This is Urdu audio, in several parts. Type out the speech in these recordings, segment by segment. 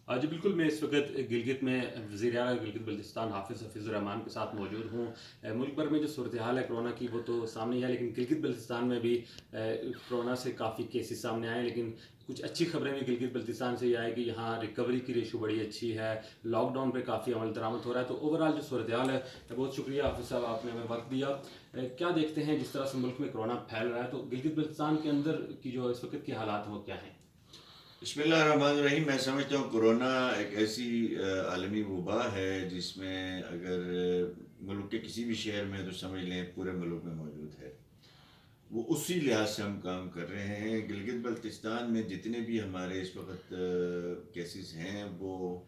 جی بالکل، میں اس وقت گلگت میں وزیر اعلیٰ گلگت بلتستان حفیظ الرحمان کے ساتھ موجود ہوں۔ ملک بھر میں جو صورتحال ہے کرونا کی وہ تو سامنے ہی ہے، لیکن گلگت بلتستان میں بھی کرونا سے کافی کیسز سامنے آئے ہیں، لیکن کچھ اچھی خبریں بھی گلگت بلتستان سے یہ آئے کہ یہاں ریکوری کی ریشو بڑی اچھی ہے، لاک ڈاؤن پہ کافی عمل درآمد ہو رہا ہے۔ تو اوورآل جو صورتحال ہے، بہت شکریہ حافظ صاحب، آپ نے ہمیں وقت دیا۔ کیا دیکھتے ہیں جس طرح سے ملک میں کرونا پھیل رہا ہے، تو گلگت بلتستان کے اندر کی جو اس وقت کے حالات ہیں وہ کیا ہیں؟ بسم اللہ الرحمن الرحیم۔ میں سمجھتا ہوں کورونا ایک ایسی عالمی وبا ہے جس میں اگر ملک کے کسی بھی شہر میں تو سمجھ لیں پورے ملک میں موجود ہے، وہ اسی لحاظ سے ہم کام کر رہے ہیں۔ گلگت بلتستان میں جتنے بھی ہمارے اس وقت کیسز ہیں وہ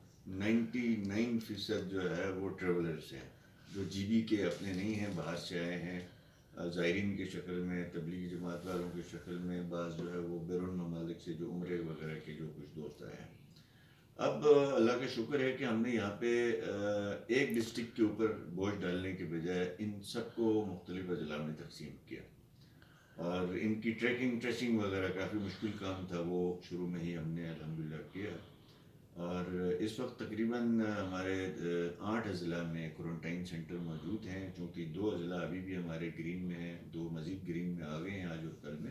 99% جو ہے وہ ٹریولرز ہیں، جو جی بی کے اپنے نہیں ہیں، باہر سے آئے ہیں زائرین کی شکل میں، تبلیغی جماعت والوں کی شکل میں، بعض جو ہے وہ بیرون ممالک سے جو عمرے وغیرہ کے جو کچھ دوست آئے ہیں۔ اب اللہ کا شکر ہے کہ ہم نے یہاں پہ ایک ڈسٹرکٹ کے اوپر بوجھ ڈالنے کے بجائے ان سب کو مختلف اضلاع میں تقسیم کیا، اور ان کی ٹریکنگ ٹریسنگ وغیرہ کافی مشکل کام تھا، وہ شروع میں ہی ہم نے الحمدللہ کیا۔ اور اس وقت تقریباً ہمارے 8 اضلاع میں کوارنٹائن سینٹر موجود ہیں، چونکہ 2 اضلاع ابھی بھی ہمارے گرین میں ہیں، 2 مزید گرین میں آ گئے ہیں آج اور کل میں۔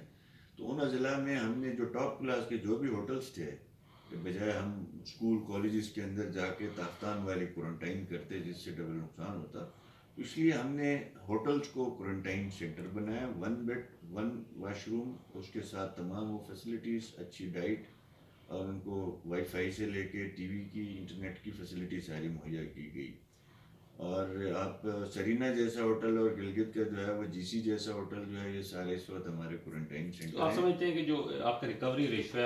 تو ان اضلاع میں ہم نے جو ٹاپ کلاس کے جو بھی ہوٹلز تھے، کہ بجائے ہم اسکول کالجز کے اندر جا کے تافتان والی کوارنٹائن کرتے جس سے ڈبل نقصان ہوتا، اس لیے ہم نے ہوٹلز کو کوارنٹائن سینٹر بنایا، 1 بیڈ 1 واش روم، اس کے ساتھ تمام وہ فیسلٹیز، اچھی ڈائٹ، اور ان کو وائی فائی سے لے کے ٹی وی کی، انٹرنیٹ کی فیسلٹی ساری مہیا کی گئی۔ اور آپ سرینا جیسا ہوٹل اور گلگت کا جو ہے وہ جی سی جیسا ہوٹل جو ہے، یہ سارے اس وقت ہمارے کوارنٹائن تو سینٹر آپ ہیں۔ سمجھتے ہیں کہ جو آپ کا ریکوری ریشو ہے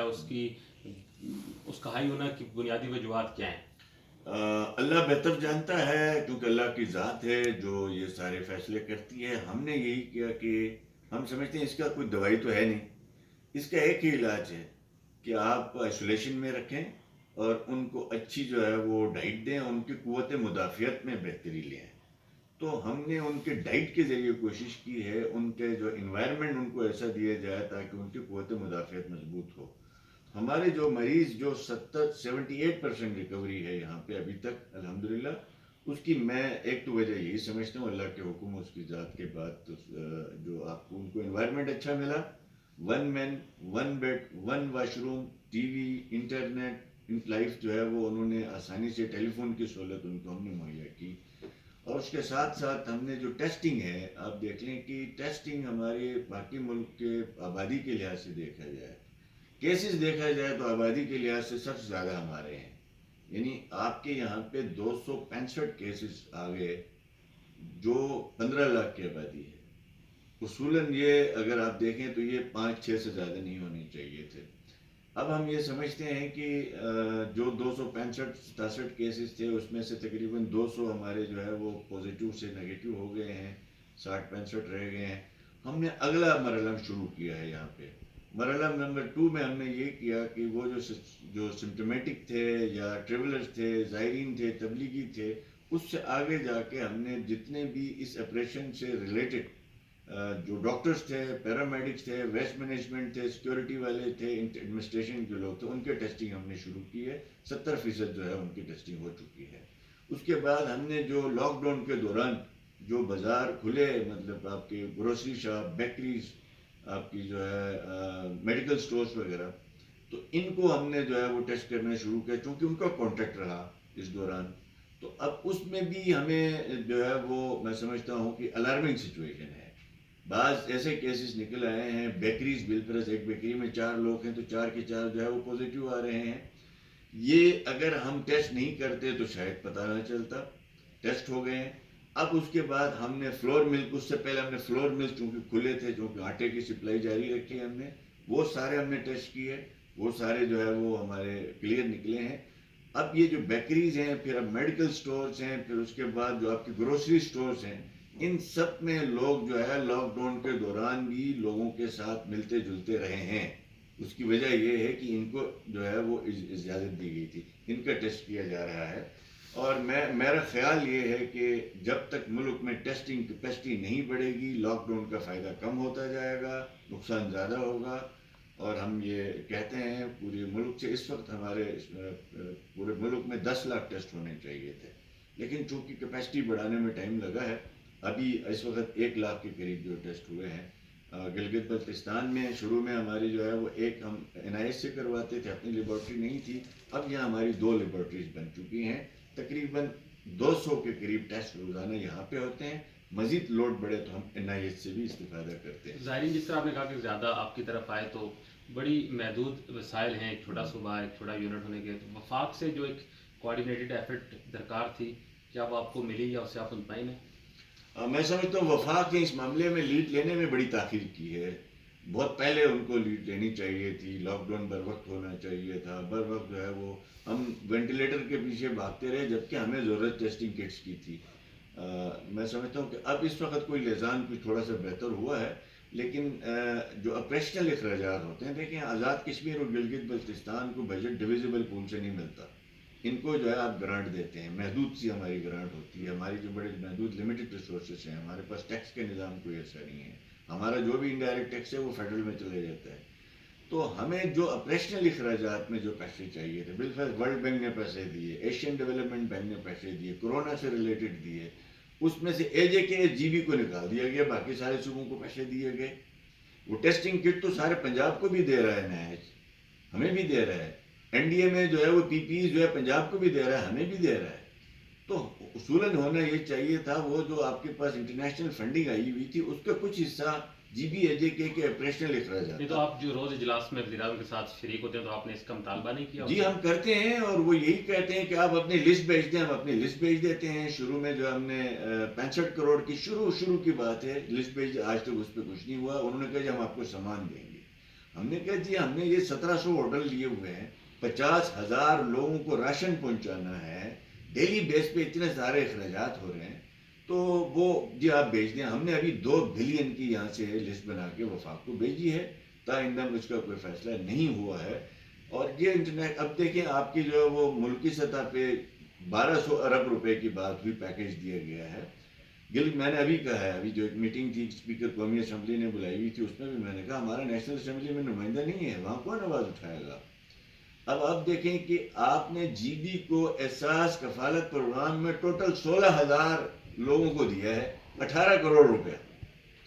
اس کا ہائی ہونا کی بنیادی وجوہات کیا ہیں؟ اللہ بہتر جانتا ہے، کیونکہ اللہ کی ذات ہے جو یہ سارے فیصلے کرتی ہے۔ ہم نے یہی کیا کہ ہم سمجھتے ہیں اس کا کوئی دوائی تو ہے نہیں، اس کا ایک ہی علاج ہے کہ آپ آئسولیشن میں رکھیں اور ان کو اچھی جو ہے وہ ڈائٹ دیں، ان کی قوت مدافعت میں بہتری لیں۔ تو ہم نے ان کے ڈائٹ کے ذریعے کوشش کی ہے، ان کے جو انوائرمنٹ ان کو ایسا دیا جائے تاکہ ان کی قوت مدافعت مضبوط ہو۔ ہمارے جو مریض جو 78% ریکوری ہے یہاں پہ ابھی تک الحمدللہ، اس کی میں ایک تو وجہ یہی سمجھتا ہوں اللہ کے حکم، اس کی ذات کے بعد تو جو آپ کو ان کو انوائرمنٹ اچھا ملا، 1 main 1 bed 1 washroom, T V, internet life جو ہے وہ انہوں نے آسانی سے، ٹیلی فون کی سہولت ان کو ہم نے مہیا کی۔ اور اس کے ساتھ ساتھ ہم نے جو ٹیسٹنگ ہے، آپ دیکھ لیں کہ ٹیسٹنگ ہمارے باقی ملک کے آبادی کے لحاظ سے دیکھا جائے، کیسز دیکھا جائے تو آبادی کے لحاظ سے سب سے زیادہ ہمارے ہیں۔ یعنی آپ کے یہاں پہ 265 کیسز آ گئے، جو 15 لاکھ کی آبادی ہے۔ اصولاً یہ اگر آپ دیکھیں تو یہ 5-6 سے زیادہ نہیں ہونے چاہیے تھے۔ اب ہم یہ سمجھتے ہیں کہ جو 265-67 کیسز تھے اس میں سے تقریباً 200 ہمارے جو ہے وہ پازیٹیو سے نگیٹو ہو گئے ہیں، 60-65 رہ گئے ہیں۔ ہم نے اگلا مرحلہ شروع کیا ہے یہاں پہ، مرحلہ نمبر 2 میں ہم نے یہ کیا کہ وہ جو سمپٹومیٹک تھے یا ٹریولرز تھے، زائرین تھے، تبلیغی تھے، اس سے آگے جا کے ہم نے جتنے بھی اس آپریشن سے ریلیٹڈ جو ڈاکٹرز تھے، پیرامیڈکس تھے، ویسٹ مینجمنٹ تھے، سیکیورٹی والے تھے، ایڈمنسٹریشن کے لوگ تھے، ان کے ٹیسٹنگ ہم نے شروع کی ہے۔ 70% جو ہے ان کی ٹیسٹنگ ہو چکی ہے۔ اس کے بعد ہم نے جو لاک ڈاؤن کے دوران جو بازار کھلے، مطلب آپ کے گروسری شاپ، بیکریز، آپ کی جو ہے میڈیکل سٹورز وغیرہ، تو ان کو ہم نے جو ہے وہ ٹیسٹ کرنا شروع کیا، چونکہ ان کا کانٹیکٹ رہا اس دوران۔ تو اب اس میں بھی ہمیں جو ہے وہ میں سمجھتا ہوں کہ الارمنگ سچویشن ہے۔ بعض ایسے کیسز نکل آئے ہیں، بیکریز بالفرض، ایک بیکری میں 4 لوگ ہیں تو 4 کے 4 جو ہے وہ پازیٹیو آ رہے ہیں۔ یہ اگر ہم ٹیسٹ نہیں کرتے تو شاید پتہ نہ چلتا، ٹیسٹ ہو گئے ہیں۔ اب اس کے بعد ہم نے فلور ملک، اس سے پہلے ہم نے فلور ملک چونکہ کھلے تھے، چونکہ آٹے کی سپلائی جاری رکھی ہم نے، وہ سارے ہم نے ٹیسٹ کیے، وہ سارے جو ہے وہ ہمارے کلیئر نکلے ہیں۔ اب یہ جو بیکریز ہیں، پھر اب میڈیکل سٹورز ہیں، پھر اس کے بعد جو آپ کی گروسری سٹورز ہیں، ان سب میں لوگ جو ہے لاک ڈاؤن کے دوران بھی لوگوں کے ساتھ ملتے جلتے رہے ہیں۔ اس کی وجہ یہ ہے کہ ان کو جو ہے وہ اجازت دی گئی تھی، ان کا ٹیسٹ کیا جا رہا ہے۔ اور میرا خیال یہ ہے کہ جب تک ملک میں ٹیسٹنگ کیپیسٹی نہیں بڑھے گی، لاک ڈاؤن کا فائدہ کم ہوتا جائے گا، نقصان زیادہ ہوگا۔ اور ہم یہ کہتے ہیں پورے ملک سے اس وقت ہمارے پورے ملک میں 10 لاکھ ٹیسٹ ہونے چاہیے تھے، لیکن چونکہ کیپیسٹی بڑھانے میں ٹائم لگا ہے، ابھی اس وقت 1 لاکھ کے قریب جو ٹیسٹ ہوئے ہیں۔ گلگت بلتستان میں شروع میں ہماری جو ہے وہ ایک ہم NIH سے کرواتے تھے، اپنی لیبارٹری نہیں تھی، اب یہاں ہماری 2 لیبارٹریز بن چکی ہیں، تقریباً 200 کے قریب ٹیسٹ روزانہ یہاں پہ ہوتے ہیں، مزید لوڈ بڑھے تو ہم NIH سے بھی استفادہ کرتے ہیں۔ زائرین، جس طرح آپ نے کہا کہ زیادہ آپ کی طرف آئے تو بڑی محدود وسائل ہیں، ایک چھوٹا صوبہ، ایک چھوٹا یونٹ ہونے کے، تو وفاق سے جو ایک کوآرڈینیٹڈ ایفرٹ درکار تھی، کیا وہ آپ کو ملی یا اس سے آپ مطمئن ہیں؟ میں سمجھتا ہوں وفاق نے اس معاملے میں لیڈ لینے میں بڑی تاخیر کی ہے، بہت پہلے ان کو لیڈ لینی چاہیے تھی، لاک ڈاؤن بر وقت ہونا چاہیے تھا، بر وقت جو ہے وہ ہم وینٹیلیٹر کے پیچھے بھاگتے رہے جبکہ ہمیں ضرورت ٹیسٹنگ کٹس کی تھی۔ میں سمجھتا ہوں کہ اب اس وقت کوئی لحاظ کچھ تھوڑا سا بہتر ہوا ہے، لیکن جو آپریشنل اخراجات ہوتے ہیں، دیکھیں آزاد کشمیر اور گلگت بلتستان کو بجٹ ڈویزیبل پول سے نہیں ملتا، ان کو جو ہے آپ گرانٹ دیتے ہیں، محدود سی ہماری گرانٹ ہوتی ہے، ہماری جو بڑے محدود لمیٹڈ ریسورسز ہیں، ہمارے پاس ٹیکس کے نظام کوئی ایسا نہیں ہے، ہمارا جو بھی انڈائریکٹ ٹیکس ہے وہ فیڈرل میں چلے جاتا ہے، تو ہمیں جو آپریشنل اخراجات میں جو پیسے چاہیے تھے، بالفعل ورلڈ بینک نے پیسے دیے، ایشین ڈیولپمنٹ بینک نے پیسے دیے، کورونا سے ریلیٹڈ دیے، اس میں سے AJK کو نکال دیا گیا، باقی سارے صوبوں کو پیسے دیے گئے۔ وہ ٹیسٹنگ کٹ تو سارے پنجاب کو بھی دے رہا ہے NIH، ہمیں بھی دے رہا ہے، NDA میں جو ہے وہ PPE جو ہے پنجاب کو بھی دے رہا ہے، ہمیں بھی دے رہا ہے، تو اصولاً ہونا یہ چاہیے تھا وہ جو آپ کے پاس انٹرنیشنل فنڈنگ آئی ہوئی تھی اس کا کچھ حصہ GBAJK کے آپریشنل اخراجات نہیں تو آپ جو روز اجلاس میں وزیر اعظم کے ساتھ شریک ہوتے ہیں تو آپ نے اس کا مطالبہ نہیں کیا؟ جی ہم کرتے ہیں، اور وہ یہی کہتے ہیں کہ آپ اپنی لسٹ بھیج دیں، ہم اپنی لسٹ بھیج دیتے ہیں۔ شروع میں جو ہم نے 65 کروڑ کی شروع کی بات ہے، لسٹ بھیج، آج تک اس پہ کچھ نہیں ہوا، انہوں نے کہا جی ہم آپ کو سامان دیں گے، ہم نے کہا جی ہم نے یہ 1700 آرڈر لیے ہوئے ہیں، 50,000 لوگوں کو راشن پہنچانا ہے، ڈیلی بیس پہ اتنے سارے اخراجات ہو رہے ہیں، تو وہ جی آپ بھیج دیں۔ ہم نے ابھی 2 بلین کی یہاں سے لسٹ بنا کے وفاق کو بھیجی ہے، تاہم اس کا کوئی فیصلہ نہیں ہوا ہے۔ اور یہ انٹرنیٹ اب دیکھیں آپ کی جو ہے وہ ملکی سطح پہ 1200 ارب روپے کی بات ہوئی، پیکیج دیا گیا ہے۔ میں نے ابھی کہا ہے، ابھی جو ایک میٹنگ تھی اسپیکر قومی اسمبلی نے بلائی ہوئی تھی، اس میں بھی میں نے کہا ہمارا نیشنل اسمبلی میں نمائندہ نہیں ہے، وہاں کون آواز اٹھائے گا؟ اب آپ دیکھیں کہ آپ نے GB کو احساس کفالت پروگرام میں ٹوٹل 16,000 لوگوں کو دیا ہے 18 کروڑ روپے،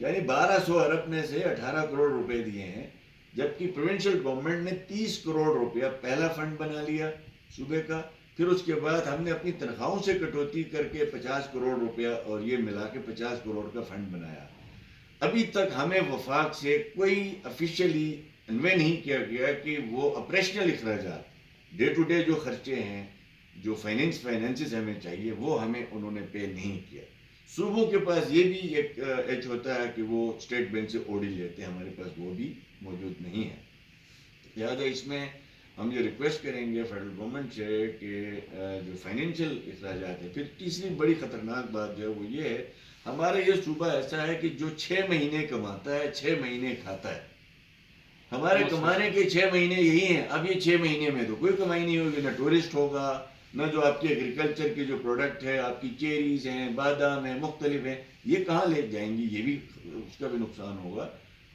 یعنی 1200 ارب میں سے 18 کروڑ روپے دیے ہیں، جبکہ پروونشل گورنمنٹ نے 30 کروڑ روپیہ پہلا فنڈ بنا لیا صوبے کا، پھر اس کے بعد ہم نے اپنی تنخواہوں سے کٹوتی کر کے 50 کروڑ روپیہ اور یہ ملا کے 50 کروڑ کا فنڈ بنایا۔ ابھی تک ہمیں وفاق سے کوئی آفیشیلی انوے نہیں کیا گیا کہ وہ آپریشنل اخراجات، ڈے ٹو ڈے جو خرچے ہیں، جو فائنینسز ہمیں چاہیے وہ ہمیں انہوں نے پے نہیں کیا۔ صوبوں کے پاس یہ بھی ایک ایج ہوتا ہے کہ وہ اسٹیٹ بینک سے اوڈی لیتے ہیں، ہمارے پاس وہ بھی موجود نہیں ہے، لہٰذا اس میں ہم یہ ریکویسٹ کریں گے فیڈرل گورنمنٹ سے کہ جو فائنینشیل اخراجات ہیں۔ پھر تیسری بڑی خطرناک بات جو ہے وہ یہ ہے، ہمارا یہ صوبہ ایسا ہے کہ جو 6 مہینے کماتا ہے 6 مہینے کھاتا ہے، ہمارے کمانے کے 6 مہینے یہی ہیں۔ اب یہ 6 مہینے میں تو کوئی کمائی نہیں ہوگی، نہ ٹورسٹ ہوگا، نہ جو آپ کے ایگریکلچر کے جو پروڈکٹ ہے، آپ کی چیریز ہیں، بادام ہیں، مختلف ہیں، یہ کہاں لے جائیں گی، یہ بھی اس کا بھی نقصان ہوگا۔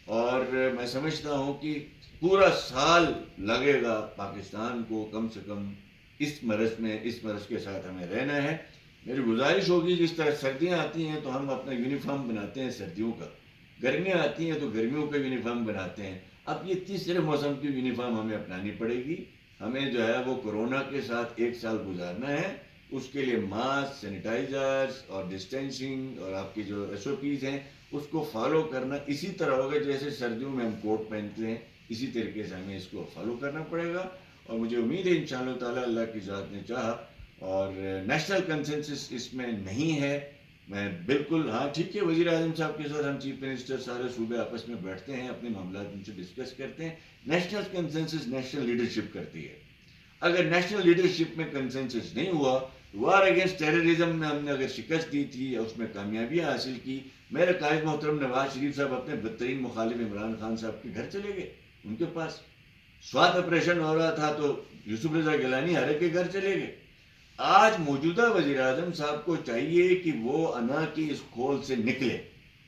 اور میں سمجھتا ہوں کہ پورا سال لگے گا پاکستان کو کم سے کم اس مرض کے ساتھ ہمیں رہنا ہے۔ میری گزارش ہوگی جس طرح سردیاں آتی ہیں تو ہم اپنا یونیفارم بناتے ہیں سردیوں کا، گرمیاں آتی ہیں تو گرمیوں کا یونیفارم بناتے ہیں، اب یہ تیسرے موسم کی یونیفارم ہمیں اپنانی پڑے گی۔ ہمیں جو ہے وہ کورونا کے ساتھ 1 سال گزارنا ہے، اس کے لیے ماسک، سینیٹائزرز اور ڈسٹینسنگ اور آپ کی جو SOPs ہیں اس کو فالو کرنا اسی طرح ہوگا جیسے سردیوں میں ہم کوٹ پہنتے ہیں، اسی طریقے سے ہمیں اس کو فالو کرنا پڑے گا۔ اور مجھے امید ہے انشاءاللہ تعالیٰ اللہ کی ذات نے چاہا، اور نیشنل کنسنسس اس میں نہیں ہے، میں بالکل ہاں ٹھیک ہے، وزیر اعظم صاحب کے ساتھ ہم چیف منسٹر سارے صوبے آپس میں بیٹھتے ہیں، اپنے معاملات ان سے ڈسکس کرتے ہیں، نیشنل کنسنسس نیشنل لیڈرشپ کرتی ہے۔ اگر نیشنل لیڈرشپ میں کنسنسس نہیں ہوا، وار اگینسٹ ٹیررزم میں ہم نے اگر شکست دی تھی یا اس میں کامیابیاں حاصل کی، میرے قائد محترم نواز شریف صاحب اپنے بدترین مخالف عمران خان صاحب کے گھر چلے گئے، ان کے پاس سوات آپریشن ہو رہا تھا تو یوسف رضا گیلانی ہرے کے گھر چلے گئے۔ آج موجودہ وزیر اعظم صاحب کو چاہیے کہ وہ انا کی اس کھول سے نکلے،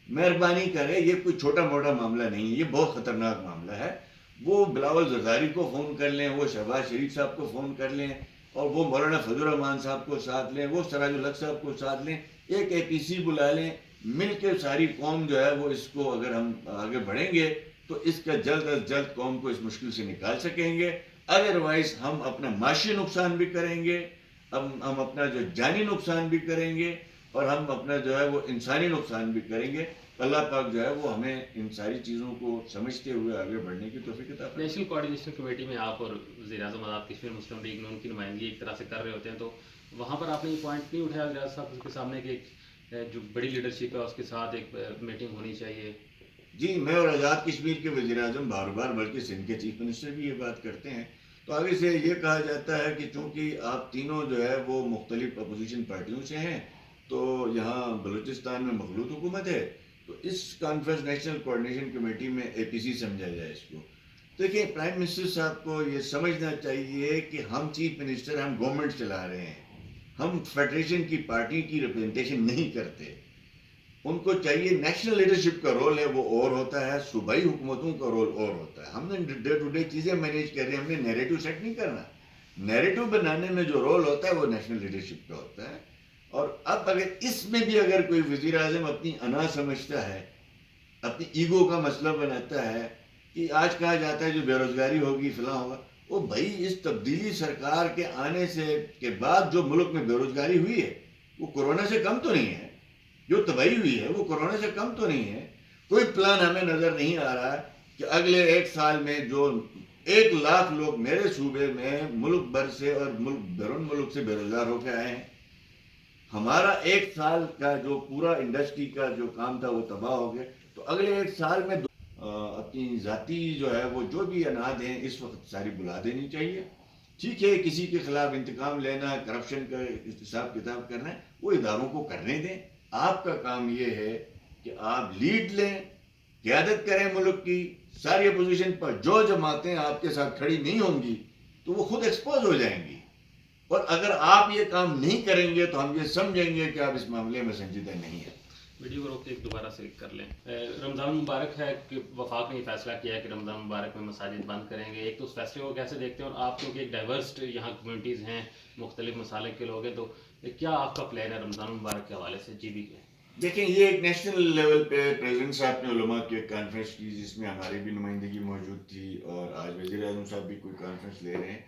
مہربانی کرے، یہ کوئی چھوٹا موٹا معاملہ نہیں ہے، یہ بہت خطرناک معاملہ ہے، وہ بلاول زرداری کو فون کر لیں، وہ شہباز شریف صاحب کو فون کر لیں، اور وہ مولانا فضل الرحمان صاحب کو ساتھ لیں، وہ سراج الحق صاحب کو ساتھ لیں، ایک اے پی سی بلا لیں، مل کے ساری قوم جو ہے وہ اس کو اگر ہم آگے بڑھیں گے تو اس کا جلد از جلد قوم کو اس مشکل سے نکال سکیں گے. ادروائز ہم اپنا معاشی نقصان بھی کریں گے، ہم اپنا جو جانی نقصان بھی کریں گے، اور ہم اپنا جو ہے وہ انسانی نقصان بھی کریں گے. اللہ پاک جو ہے وہ ہمیں ان ساری چیزوں کو سمجھتے ہوئے آگے بڑھنے کی توفیق عطا فرمائے. نیشنل کوآرڈینیشن کمیٹی میں آپ اور وزیر اعظم آزاد کشمیر مسلم لیگ نے ان کی نمائندگی ایک طرح سے کر رہے ہوتے ہیں، تو وہاں پر آپ نے یہ پوائنٹ نہیں اٹھایا ریاض صاحب کے سامنے کہ ایک جو بڑی لیڈرشپ ہے اس کے ساتھ ایک میٹنگ ہونی چاہیے؟ جی، میں اور آزاد کشمیر کے وزیر اعظم بار بار، بلکہ سندھ کے چیف منسٹر بھی یہ بات کرتے ہیں. تو آگے سے یہ کہا جاتا ہے کہ چونکہ آپ تینوں جو ہے وہ مختلف اپوزیشن پارٹیوں سے ہیں، تو یہاں بلوچستان میں مخلوط حکومت ہے، تو اس کانفرنس نیشنل کوآرڈینیشن کمیٹی میں اے پی سی سمجھا جائے اس کو. دیکھیں، پرائم منسٹر صاحب کو یہ سمجھنا چاہیے کہ ہم چیف منسٹر، ہم گورنمنٹ چلا رہے ہیں، ہم فیڈریشن کی پارٹی کی ریپرزنٹیشن نہیں کرتے. ان کو چاہیے، نیشنل لیڈرشپ کا رول ہے وہ اور ہوتا ہے، صوبائی حکومتوں کا رول اور ہوتا ہے. ہم نے ڈے ٹو ڈے چیزیں مینیج کر رہے ہیں، ہم نے نیریٹو سیٹ نہیں کرنا. نیریٹو بنانے میں جو رول ہوتا ہے وہ نیشنل لیڈرشپ کا ہوتا ہے. اور اب اگر اس میں بھی اگر کوئی وزیر اعظم اپنی انا سمجھتا ہے، اپنی ایگو کا مسئلہ بناتا ہے، کہ آج کہا جاتا ہے جو بے روزگاری ہوگی فلاں ہوگا، وہ بھائی اس تبدیلی سرکار کے آنے سے کے بعد جو ملک میں بے روزگاری ہوئی ہے وہ کورونا سے کم تو نہیں ہے. جو تباہی ہوئی ہے وہ کورونا سے کم تو نہیں ہے. کوئی پلان ہمیں نظر نہیں آ رہا کہ اگلے ایک سال میں جو 1 لاکھ لوگ میرے صوبے میں ملک بھر سے اور ملک بیرون ملک سے بے روزگار ہو کے آئے ہیں. ہمارا 1 سال کا جو پورا انڈسٹری کا جو کام تھا وہ تباہ ہو گیا. تو اگلے 1 سال میں اپنی ذاتی جو ہے وہ جو بھی اناد ہیں اس وقت ساری بلا دینی چاہیے. ٹھیک ہے، کسی کے خلاف انتقام لینا، کرپشن کا حساب کتاب کرنا ہے، وہ اداروں کو کرنے دیں. آپ کا کام یہ ہے کہ آپ لیڈ لیں، قیادت کریں ملک کی. ساری اپوزیشن پر جو جماعتیں آپ کے ساتھ کھڑی نہیں ہوں گی تو وہ خود ایکسپوز ہو جائیں گی. اور اگر آپ یہ کام نہیں کریں گے تو ہم یہ سمجھیں گے کہ آپ اس معاملے میں سنجیدہ نہیں ہیں. ویڈیو کو روک کے ایک دوبارہ سے کر لیں. رمضان مبارک ہے کہ وفاق نے یہ فیصلہ کیا ہے کہ رمضان مبارک میں مساجد بند کریں گے. ایک تو اس فیصلے کو کیسے دیکھتے ہیں، اور آپ کیونکہ ایک ڈائیورسڈ یہاں کمیونٹیز ہیں، مختلف مسالک کے لوگ ہیں، تو کیا آپ کا پلان ہے رمضان مبارک کے حوالے سے؟ جی بھی دیکھیں، یہ ایک نیشنل لیول پہ پریزیڈنٹ صاحب نے علماء کی ایک کانفرنس کی جس میں ہماری بھی نمائندگی موجود تھی، اور آج وزیر اعظم صاحب بھی کوئی کانفرنس لے رہے ہیں.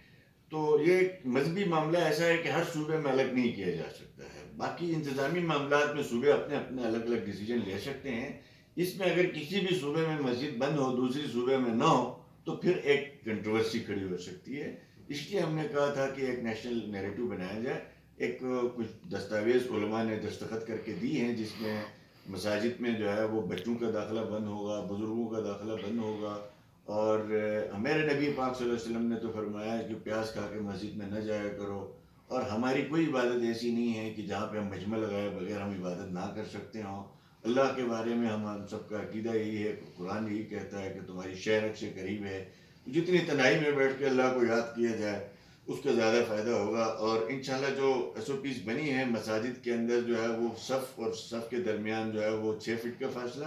تو یہ ایک مذہبی معاملہ ایسا ہے کہ ہر صوبے میں الگ نہیں کیا جا سکتا ہے. باقی انتظامی معاملات میں صوبے اپنے اپنے الگ الگ ڈیسیجن لے سکتے ہیں. اس میں اگر کسی بھی صوبے میں مسجد بند ہو، دوسری صوبے میں نہ ہو، تو پھر ایک کنٹروورسی کھڑی ہو سکتی ہے. اس لیے ہم نے کہا تھا کہ ایک نیشنل نیریٹو بنایا جائے. ایک کچھ دستاویز علماء نے دستخط کر کے دی ہیں جس میں مساجد میں جو ہے وہ بچوں کا داخلہ بند ہوگا، بزرگوں کا داخلہ بند ہوگا. اور میرے نبی پاک صلی اللہ علیہ وسلم نے تو فرمایا ہے کہ پیاز کھا کے مسجد میں نہ جایا کرو. اور ہماری کوئی عبادت ایسی نہیں ہے کہ جہاں پہ ہم مجمع لگائے بغیر ہم عبادت نہ کر سکتے ہوں. اللہ کے بارے میں ہم سب کا عقیدہ یہی ہے، قرآن یہی کہتا ہے کہ تمہاری شہر سے قریب ہے. جتنی تنہائی میں بیٹھ کے اللہ کو یاد کیا جائے اس کا زیادہ فائدہ ہوگا. اور انشاءاللہ جو ایس او پیز بنی ہیں مساجد کے اندر جو ہے وہ صف اور صف کے درمیان جو ہے وہ 6 فٹ کا فاصلہ،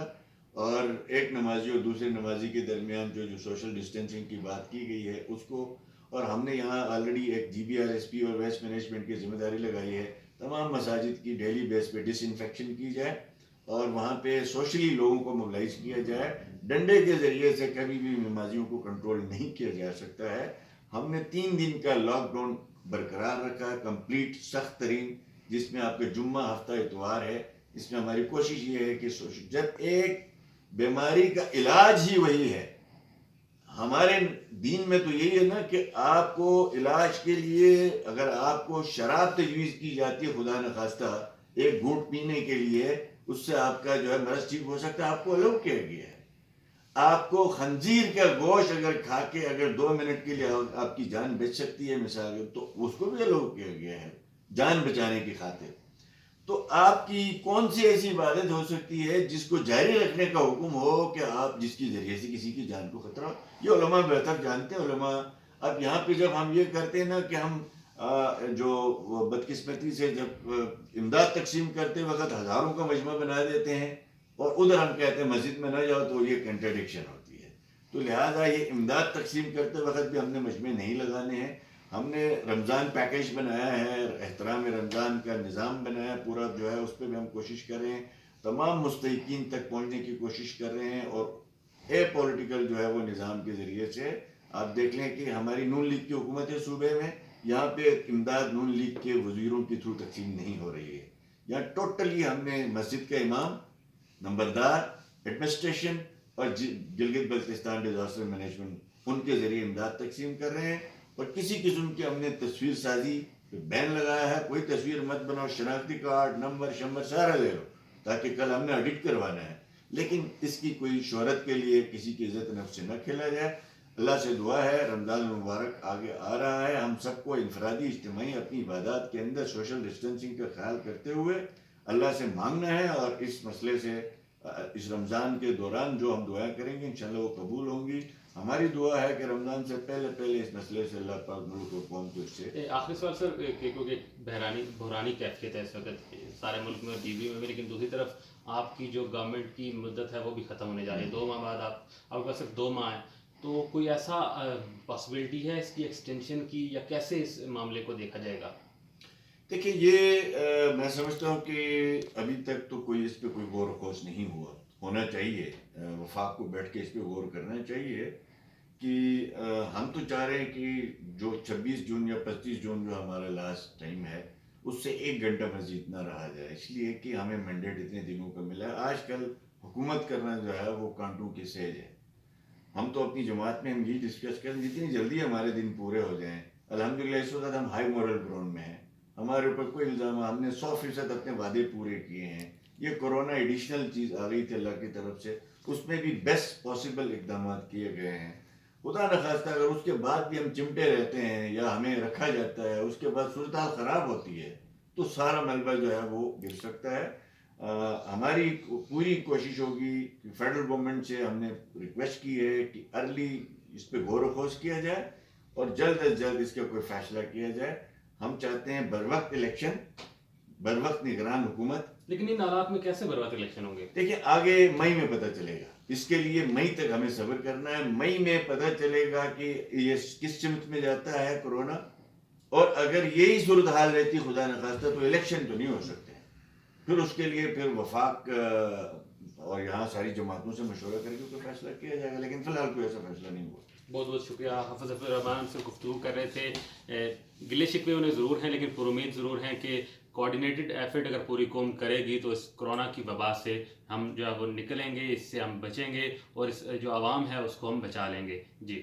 اور ایک نمازی اور دوسرے نمازی کے درمیان جو سوشل ڈسٹینسنگ کی بات کی گئی ہے اس کو. اور ہم نے یہاں آلریڈی ایک G B R S P اور ویسٹ مینجمنٹ کی ذمہ داری لگائی ہے. تمام مساجد کی ڈیلی بیس پہ ڈس انفیکشن کی جائے اور وہاں پہ سوشلی لوگوں کو موبلائز کیا جائے. ڈنڈے کے ذریعے سے کبھی بھی نمازیوں کو کنٹرول نہیں کیا جا سکتا ہے. ہم نے 3 دن کا لاک ڈاؤن برقرار رکھا ہے، کمپلیٹ سخت ترین، جس میں آپ کے جمعہ ہفتہ اتوار ہے. اس میں ہماری کوشش یہ ہے کہ جب ایک بیماری کا علاج ہی وہی ہے. ہمارے دین میں تو یہی ہے نا کہ آپ کو علاج کے لیے اگر آپ کو شراب تجویز کی جاتی ہے، خدا نخواستہ ایک گھونٹ پینے کے لیے، اس سے آپ کا جو ہے مرض ٹھیک ہو سکتا ہے، آپ کو الاؤ کیا گیا ہے. آپ کو خنزیر کا گوشت اگر کھا کے اگر 2 منٹ کے لیے آپ کی جان بچ سکتی ہے مثال، تو اس کو بھی الاؤ کیا گیا ہے جان بچانے کی خاطر. تو آپ کی کون سی ایسی عبادت ہو سکتی ہے جس کو جاری رکھنے کا حکم ہو کہ آپ جس کی ذریعے سے کسی کی جان کو خطرہ ہو؟ یہ علماء بہتر جانتے ہیں. علماء اب یہاں پہ جب ہم یہ کرتے ہیں نا کہ ہم جو بدقسمتی سے جب امداد تقسیم کرتے وقت ہزاروں کا مجمع بنا دیتے ہیں اور ادھر ہم کہتے ہیں مسجد میں نہ جاؤ، تو یہ کنٹرڈکشن ہوتی ہے. تو لہٰذا یہ امداد تقسیم کرتے وقت بھی ہم نے مجمع نہیں لگانے ہیں. ہم نے رمضان پیکیج بنایا ہے, احترام رمضان کا نظام بنایا ہے پورا جو ہے, اس پہ بھی ہم کوشش کر رہے ہیں, تمام مستحقین تک پہنچنے کی کوشش کر رہے ہیں. اور اے پولیٹیکل جو ہے وہ نظام کے ذریعے سے آپ دیکھ لیں کہ ہماری نون لیگ کی حکومت ہے صوبے میں, یہاں پہ امداد نون لیگ کے وزیروں کے تھرو تقسیم نہیں ہو رہی ہے. یہاں ٹوٹلی ہم نے مسجد کا امام, نمبردار, ایڈمنسٹریشن اور گلگت بلتستان ڈیزاسٹر مینجمنٹ ان کے ذریعے امداد تقسیم کر رہے ہیں. اور کسی قسم کی ہم نے تصویر سازی پہ بین لگایا ہے, کوئی تصویر مت بناؤ, شناختی کارڈ نمبر شمبر سارا لے لو, تاکہ کل ہم نے ایڈٹ کروانا ہے. لیکن اس کی کوئی شہرت کے لیے کسی کی عزت نفس سے نہ کھیلا جائے. اللہ سے دعا ہے, رمضان المبارک آگے آ رہا ہے, ہم سب کو انفرادی اجتماعی اپنی عبادات کے اندر سوشل ڈسٹینسنگ کا خیال کرتے ہوئے اللہ سے مانگنا ہے. اور اس مسئلے سے اس رمضان کے دوران جو ہم دعائیں کریں گے انشاءاللہ وہ قبول ہوں گی. ہماری دعا ہے کہ رمضان سے پہلے اس مسئلے سے اللہ پاک ملک اور قوم کو اس سے. آخری سوال سر, کیونکہ بحرانی کیفیت ہے اس وقت سارے ملک میں, ٹی وی میں بھی, لیکن دوسری طرف آپ کی جو گورنمنٹ کی مدت ہے وہ بھی ختم ہونے جا رہی ہے. 2 ماہ بعد آپ کے پاس صرف 2 ماہ ہیں, تو کوئی ایسا پاسبلٹی ہے اس کی ایکسٹینشن کی, یا کیسے اس معاملے کو دیکھا جائے گا؟ دیکھیں یہ میں سمجھتا ہوں کہ ابھی تک تو کوئی اس پہ کوئی غور و خوض نہیں ہونا چاہیے. وفاق کو بیٹھ کے اس پہ غور کرنا چاہیے کہ ہم تو چاہ رہے ہیں کہ جو 26 جون یا 25 جون جو ہمارا لاسٹ ٹائم ہے اس سے 1 گھنٹہ مزید نہ رہا جائے, اس لیے کہ ہمیں مینڈیٹ اتنے دنوں کا ملا ہے. آج کل حکومت کرنا جو ہے وہ کانٹوں کی سیج ہے. ہم تو اپنی جماعت میں ہم یہ ڈسکس کریں جتنی جلدی ہمارے دن پورے ہو جائیں. الحمدللہ اس وقت ہم ہائی مورل گراؤنڈ میں ہیں, ہمارے اوپر کوئی الزام, ہم نے 100% اپنے وعدے پورے کیے ہیں. یہ کورونا ایڈیشنل چیز آ گئی تھی اللہ کی طرف سے, اس میں بھی بیسٹ پاسبل اقدامات کیے گئے ہیں. خدا نخواستہ اگر اس کے بعد بھی ہم چمٹے رہتے ہیں یا ہمیں رکھا جاتا ہے, اس کے بعد صورتحال خراب ہوتی ہے, تو سارا ملبہ جو ہے وہ گر سکتا ہے. ہماری پوری کوشش ہوگی کہ فیڈرل گورنمنٹ سے ہم نے ریکویسٹ کی ہے کہ ارلی اس پہ غور و خوض کیا جائے اور جلد از جلد اس کا کوئی فیصلہ کیا جائے. ہم چاہتے ہیں بر وقت الیکشن, بر وقت نگران حکومت. لیکن ان حالات میں کیسے بر وقت الیکشن ہوں گے؟ دیکھیں آگے مئی میں پتہ چلے گا, اس کے لیے مئی تک ہمیں صبر کرنا ہے. مئی میں پتہ چلے گا کہ یہ کس سمت میں جاتا ہے کورونا, اور اگر یہی صورتحال رہتی خدا نخواستہ تو الیکشن تو نہیں ہو سکتے. پھر اس کے لیے پھر وفاق اور یہاں ساری جماعتوں سے مشورہ کر کے کوئی فیصلہ کیا جائے گا, لیکن فی الحال کوئی ایسا فیصلہ نہیں ہوا. بہت بہت شکریہ. حافظ الرحمان سے گفتگو کر رہے تھے. گلے شکوے انہیں ضرور ہیں, لیکن پر امید ضرور ہیں کہ کوآرڈینیٹڈ ایفرٹ اگر پوری قوم کرے گی تو اس کرونا کی وبا سے ہم جو ہے وہ نکلیں گے, اس سے ہم بچیں گے, اور اس جو عوام ہے اس کو ہم بچا لیں گے. جی.